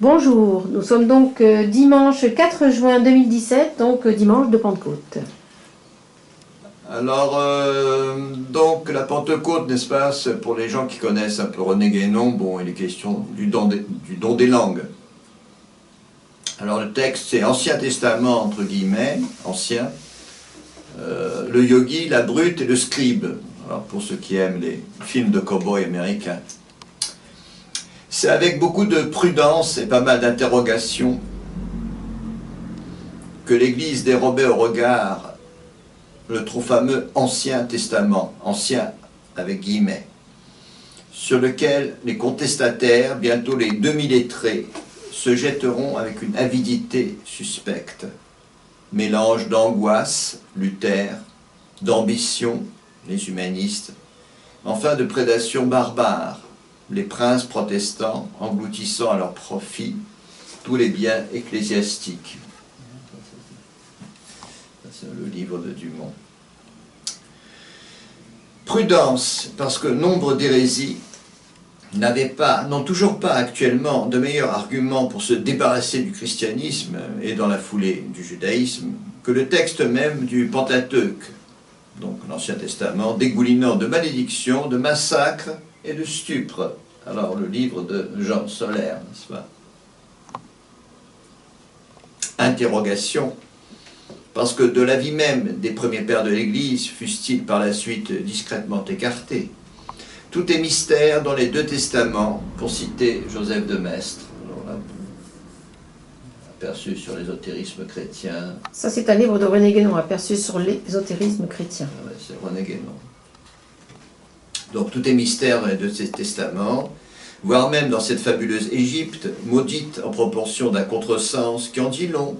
Bonjour, nous sommes donc dimanche 4 juin 2017, donc dimanche de Pentecôte. Alors, donc la Pentecôte, n'est-ce pas, pour les gens qui connaissent un peu René Guénon, bon, il est question du don des langues. Alors le texte, c'est Ancien Testament, entre guillemets, ancien, le yogi, la brute et le scribe, alors pour ceux qui aiment les films de cow-boys américains. C'est avec beaucoup de prudence et pas mal d'interrogations que l'Église dérobait au regard le trop fameux Ancien Testament, ancien avec guillemets, sur lequel les contestataires, bientôt les demi-lettrés, se jetteront avec une avidité suspecte. Mélange d'angoisse, Luther, d'ambition, les humanistes, enfin de prédation barbare, les princes protestants engloutissant à leur profit tous les biens ecclésiastiques. C'est le livre de Dumont. Prudence, parce que nombre d'hérésies n'ont toujours pas actuellement de meilleur argument pour se débarrasser du christianisme et dans la foulée du judaïsme que le texte même du Pentateuque, donc l'Ancien Testament, dégoulinant de malédictions, de massacres et de stupres. Alors le livre de Jean Solaire, n'est-ce pas? Interrogation, parce que de l'avis même des premiers pères de l'Église, fussent-ils par la suite discrètement écartés, tout est mystère dans les deux testaments, pour citer Joseph de Maistre, aperçu sur l'ésotérisme chrétien. Ça, c'est un livre de René Guénon, aperçu sur l'ésotérisme chrétien. Ouais, c'est René Guénon. Donc tout est mystère dans les deux testaments, voire même dans cette fabuleuse Égypte, maudite en proportion d'un contresens qui en dit long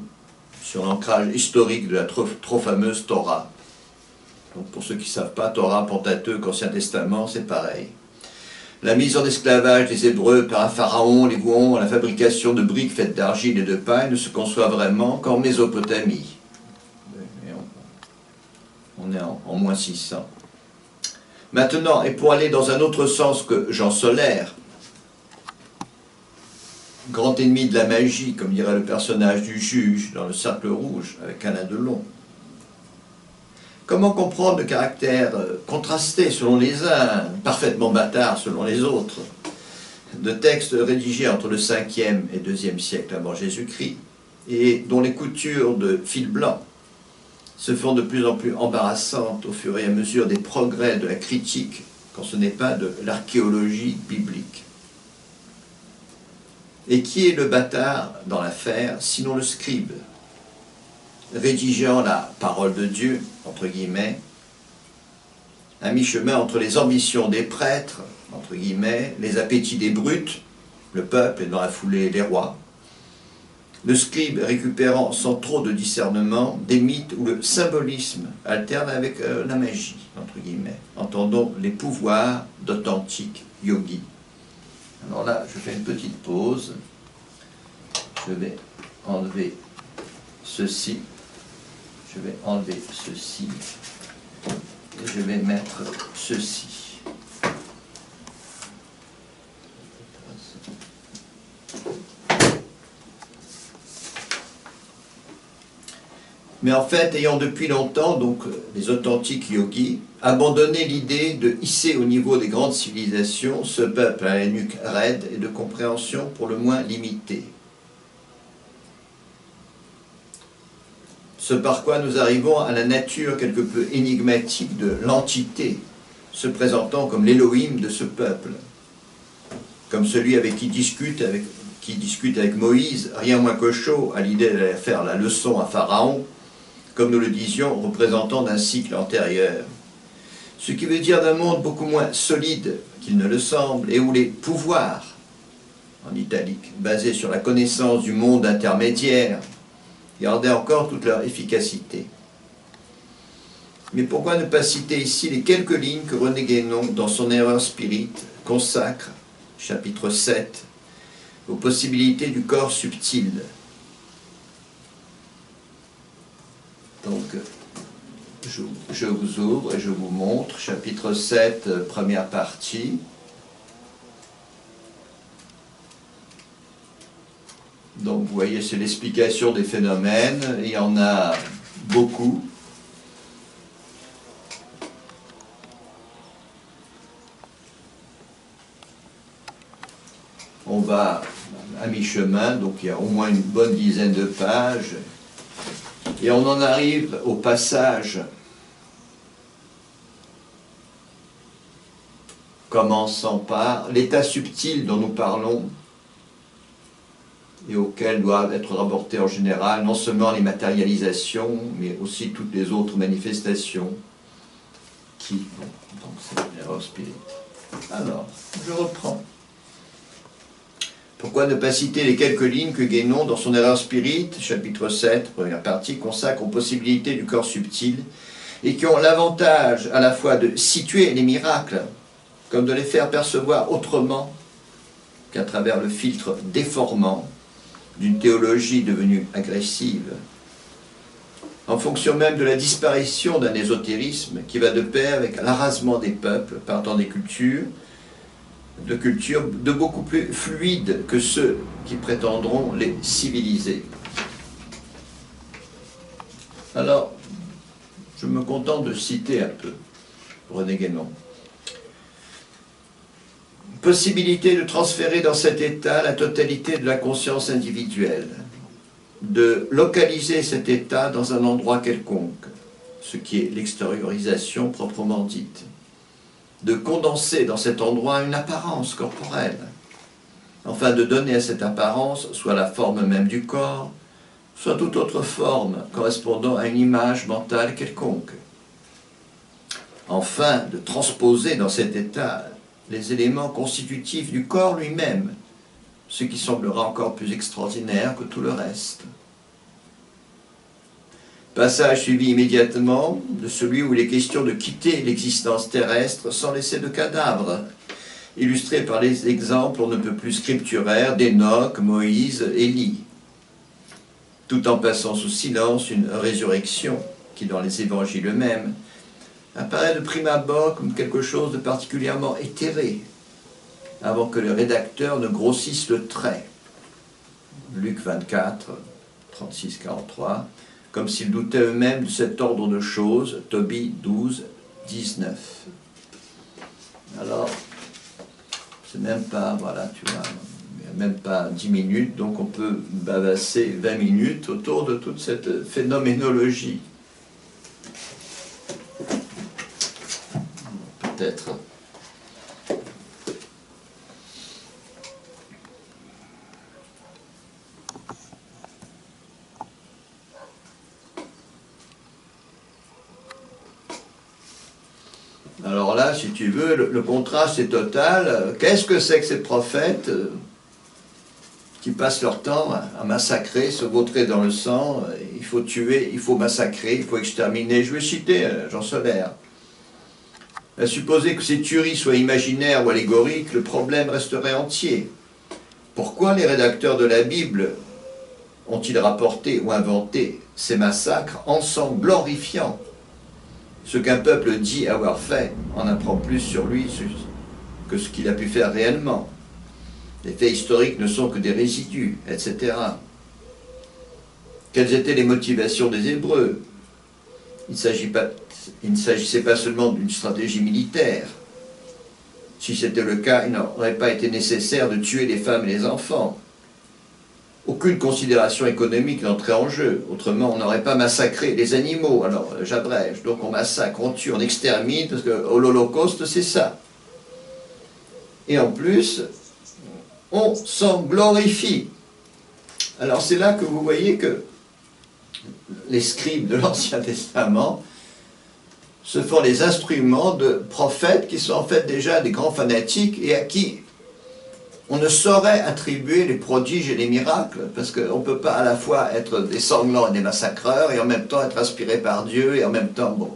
sur l'ancrage historique de la trop fameuse Torah. Donc pour ceux qui ne savent pas, Torah, Pentateuque, Ancien Testament, c'est pareil. La mise en esclavage des Hébreux par un pharaon, les vouant à la fabrication de briques faites d'argile et de paille ne se conçoit vraiment qu'en Mésopotamie. On est en moins 600. Maintenant, et pour aller dans un autre sens que Jean Solaire, grand ennemi de la magie, comme dirait le personnage du juge dans le Cercle Rouge, avec Alain Delon. Comment comprendre le caractère contrasté selon les uns, parfaitement bâtard selon les autres, de textes rédigés entre le 5e et 2e siècle avant Jésus-Christ, et dont les coutures de fil blanc se font de plus en plus embarrassantes au fur et à mesure des progrès de la critique, quand ce n'est pas de l'archéologie biblique. Et qui est le bâtard dans l'affaire, sinon le scribe, rédigeant la parole de Dieu, entre guillemets, à mi-chemin entre les ambitions des prêtres, entre guillemets, les appétits des brutes, le peuple et dans la foulée les rois, le scribe récupérant sans trop de discernement des mythes où le symbolisme alterne avec la magie, entre guillemets, entendons les pouvoirs d'authentiques yogis. Alors là, je fais une petite pause. Je vais enlever ceci. Je vais enlever ceci. Et je vais mettre ceci. Mais en fait, ayant depuis longtemps, donc les authentiques yogis, abandonné l'idée de hisser au niveau des grandes civilisations ce peuple à la nuque raide et de compréhension pour le moins limitée. Ce par quoi nous arrivons à la nature quelque peu énigmatique de l'entité, se présentant comme l'Élohim de ce peuple, comme celui avec qui discute avec Moïse, rien moins que chaud à l'idée d'aller faire la leçon à Pharaon, comme nous le disions, représentant d'un cycle antérieur. Ce qui veut dire d'un monde beaucoup moins solide qu'il ne le semble, et où les pouvoirs, en italique, basés sur la connaissance du monde intermédiaire, gardaient encore toute leur efficacité. Mais pourquoi ne pas citer ici les quelques lignes que René Guénon, dans son Erreur Spirit, consacre, chapitre 7, aux possibilités du corps subtil. Donc, je vous ouvre et je vous montre, chapitre 7, première partie. Donc vous voyez, c'est l'explication des phénomènes, il y en a beaucoup. On va à mi-chemin, donc il y a au moins une bonne dizaine de pages, et on en arrive au passage commençant par l'état subtil dont nous parlons, et auquel doivent être rapportées en général non seulement les matérialisations, mais aussi toutes les autres manifestations qui... Bon, donc c'est l'erreur spirit. Alors, je reprends. Pourquoi ne pas citer les quelques lignes que Guénon, dans son Erreur Spirit, chapitre 7, première partie, consacre aux possibilités du corps subtil, et qui ont l'avantage à la fois de situer les miracles, comme de les faire percevoir autrement qu'à travers le filtre déformant d'une théologie devenue agressive, en fonction même de la disparition d'un ésotérisme qui va de pair avec l'arrasement des peuples partant des cultures, de beaucoup plus fluides que ceux qui prétendront les civiliser. Alors, je me contente de citer un peu René Guénon. Possibilité de transférer dans cet état la totalité de la conscience individuelle, de localiser cet état dans un endroit quelconque, ce qui est l'extériorisation proprement dite, de condenser dans cet endroit une apparence corporelle, enfin de donner à cette apparence soit la forme même du corps, soit toute autre forme correspondant à une image mentale quelconque. Enfin, de transposer dans cet état les éléments constitutifs du corps lui-même, ce qui semblera encore plus extraordinaire que tout le reste. Passage suivi immédiatement de celui où il est question de quitter l'existence terrestre sans laisser de cadavre, illustré par les exemples on ne peut plus scripturaires d'Enoch, Moïse, Élie, tout en passant sous silence une résurrection qui, dans les évangiles eux-mêmes, apparaît de prime abord comme quelque chose de particulièrement éthéré, avant que le rédacteur ne grossisse le trait. Luc 24, 36-43, comme s'ils doutaient eux-mêmes de cet ordre de choses, Tobie 12, 19. Alors, c'est même pas, voilà, tu vois, même pas 10 minutes, donc on peut bavasser 20 minutes autour de toute cette phénoménologie. Peut-être. Alors là, si tu veux, le contraste est total. Qu'est-ce que c'est que ces prophètes qui passent leur temps à massacrer, se vautrer dans le sang? Il faut tuer, il faut massacrer, il faut exterminer. Je vais citer Jean Solaire. À supposer que ces tueries soient imaginaires ou allégoriques, le problème resterait entier. Pourquoi les rédacteurs de la Bible ont-ils rapporté ou inventé ces massacres en sang glorifiant ce qu'un peuple dit avoir fait en apprend plus sur lui que ce qu'il a pu faire réellement? Les faits historiques ne sont que des résidus, etc. Quelles étaient les motivations des Hébreux? Il ne s'agissait pas seulement d'une stratégie militaire. Si c'était le cas, il n'aurait pas été nécessaire de tuer les femmes et les enfants. Aucune considération économique n'entrait en jeu. Autrement, on n'aurait pas massacré les animaux. Alors, j'abrège. Donc, on massacre, on tue, on extermine, parce que l'Holocauste, c'est ça. Et en plus, on s'en glorifie. Alors, c'est là que vous voyez que les scribes de l'Ancien Testament se font les instruments de prophètes qui sont en fait déjà des grands fanatiques et à qui on ne saurait attribuer les prodiges et les miracles, parce qu'on ne peut pas à la fois être des sanglants et des massacreurs et en même temps être inspiré par Dieu et en même temps, bon,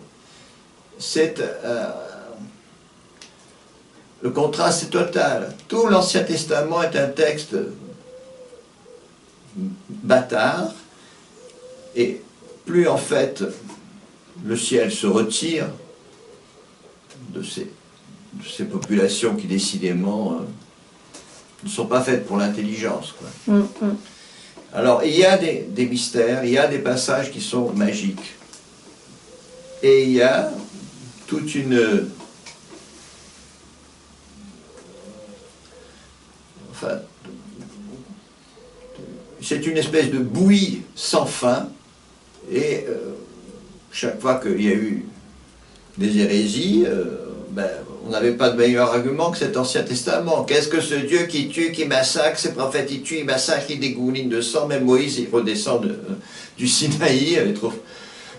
c'est le contraste est total. Tout l'Ancien Testament est un texte bâtard, et plus en fait le ciel se retire de ces populations qui décidément ne sont pas faites pour l'intelligence, quoi. Alors, il y a des mystères, il y a des passages qui sont magiques. Et il y a toute une... Enfin, c'est une espèce de bouillie sans fin, et chaque fois qu'il y a eu des hérésies, on n'avait pas de meilleur argument que cet Ancien Testament. Qu'est-ce que ce Dieu qui tue, qui massacre, ces prophètes ils tuent, ils massacrent, ils dégoulinent de sang, même Moïse il redescend du Sinaï, et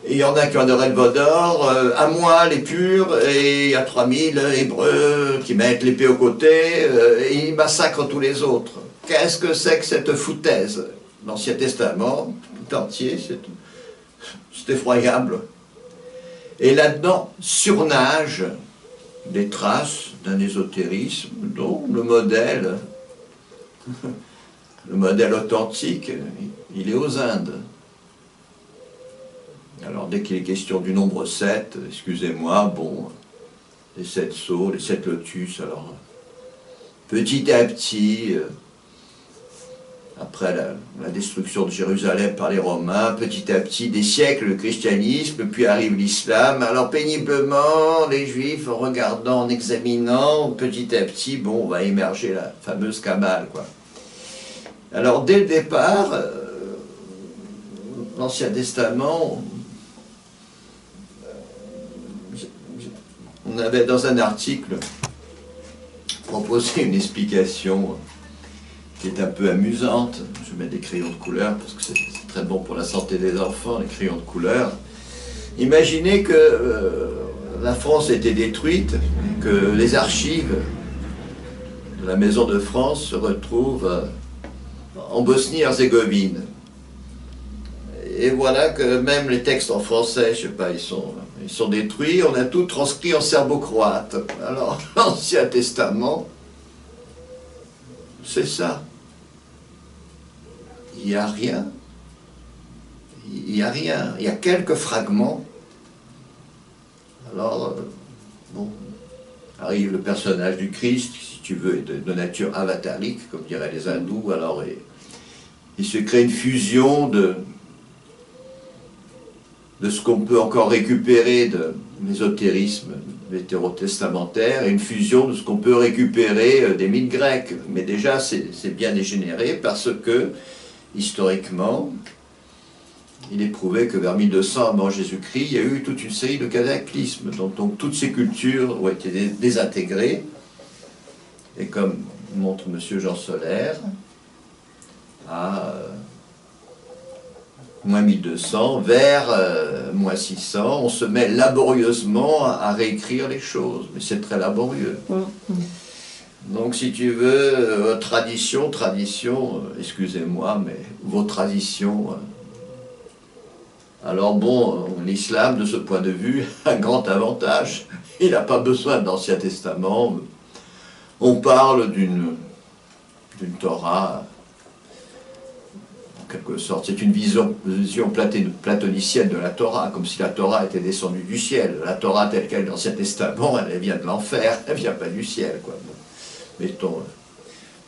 il y en a qui en auraient le veau d'or, à moi les purs, et il y a 3000 Hébreux qui mettent l'épée au côté, et ils massacrent tous les autres. Qu'est-ce que c'est que cette foutaise? L'Ancien Testament, tout entier, c'est effroyable. Et là-dedans, surnage des traces d'un ésotérisme dont le modèle authentique, il est aux Indes. Alors dès qu'il est question du nombre 7, excusez-moi, bon, les 7 sceaux, les 7 lotus, alors petit à petit, après la destruction de Jérusalem par les Romains, petit à petit, des siècles de christianisme, puis arrive l'islam. Alors péniblement, les Juifs, en regardant, en examinant, petit à petit, bon, va émerger la fameuse Kabbale, quoi. Alors dès le départ, l'Ancien Testament, on avait dans un article proposé une explication qui est un peu amusante. Je mets des crayons de couleur parce que c'est très bon pour la santé des enfants, les crayons de couleur. Imaginez que la France était détruite, que les archives de la Maison de France se retrouvent en Bosnie-Herzégovine. Et voilà que même les textes en français, je sais pas, ils sont détruits, on a tout transcrit en serbo-croate. Alors, l'Ancien Testament, c'est ça. Il n'y a rien. Il n'y a rien. Il y a quelques fragments. Alors, bon, arrive le personnage du Christ, si tu veux, de nature avatarique, comme diraient les hindous. Alors, il se crée une fusion de ce qu'on peut encore récupérer de l'ésotérisme vétérotestamentaire et une fusion de ce qu'on peut récupérer des mythes grecs. Mais déjà, c'est bien dégénéré parce que, historiquement, il est prouvé que vers 1200 avant Jésus-Christ, il y a eu toute une série de cataclysmes. Donc toutes ces cultures ont été désintégrées. Et comme montre M. Jean Solaire, à moins 1200, vers moins 600, on se met laborieusement à réécrire les choses. Mais c'est très laborieux. Donc si tu veux, tradition, excusez-moi, mais vos traditions... Alors bon, l'islam, de ce point de vue, a un grand avantage. Il n'a pas besoin de l'Ancien Testament. On parle d'une Torah, en quelque sorte. C'est une vision platonicienne de la Torah, comme si la Torah était descendue du ciel. La Torah telle qu'elle est dans l'Ancien Testament, elle vient de l'enfer, elle ne vient pas du ciel, quoi. Bon, mettons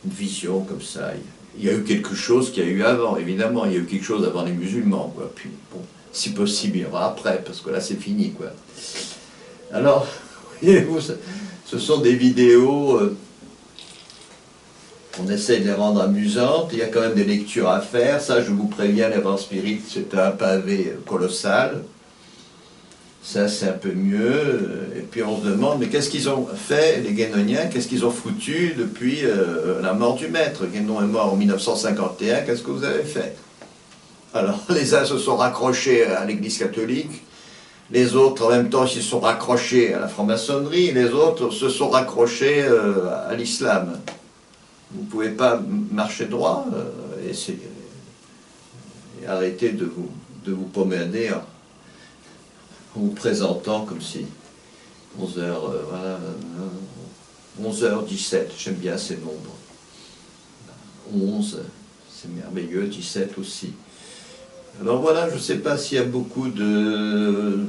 une vision comme ça. Il y a eu quelque chose qu'il y a eu avant, évidemment. Il y a eu quelque chose avant les musulmans, quoi. Puis, bon, si possible, il y aura après, parce que là, c'est fini, quoi. Alors, voyez-vous, ce sont des vidéos, on essaie de les rendre amusantes, il y a quand même des lectures à faire, ça, je vous préviens, l'Event Spirit, c'est un pavé colossal. Ça, c'est un peu mieux, et puis on se demande, mais qu'est-ce qu'ils ont fait, les Guénoniens, qu'est-ce qu'ils ont foutu depuis la mort du maître? Guénon est mort en 1951, qu'est-ce que vous avez fait? Alors, les uns se sont raccrochés à l'Église catholique, les autres, en même temps, ils se sont raccrochés à la franc-maçonnerie, les autres se sont raccrochés à l'islam. Vous ne pouvez pas marcher droit et arrêter de vous promener en vous présentant comme si 11h, voilà, 11h17, j'aime bien ces nombres. 11, c'est merveilleux, 17 aussi. Alors voilà, je ne sais pas s'il y a beaucoup de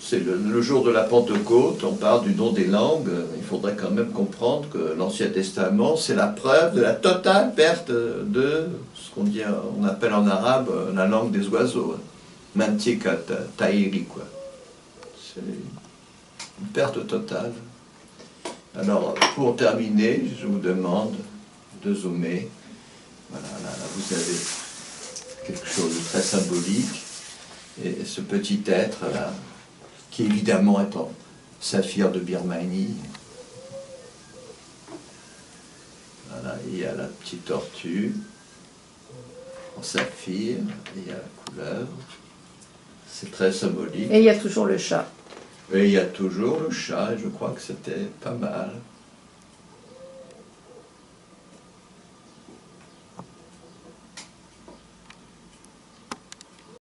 c'est le jour de la Pentecôte, on parle du don des langues. Il faudrait quand même comprendre que l'Ancien Testament, c'est la preuve de la totale perte de ce on appelle en arabe la langue des oiseaux. Mantika taïri, quoi. C'est une perte totale. Alors, pour terminer, je vous demande de zoomer. Voilà, là, vous avez quelque chose de très symbolique. Et ce petit être, là, qui évidemment est en saphir de Birmanie. Voilà, il y a la petite tortue en saphir, et il y a la couleuvre. C'est très symbolique. Et il y a toujours le chat. Et il y a toujours le chat, et je crois que c'était pas mal.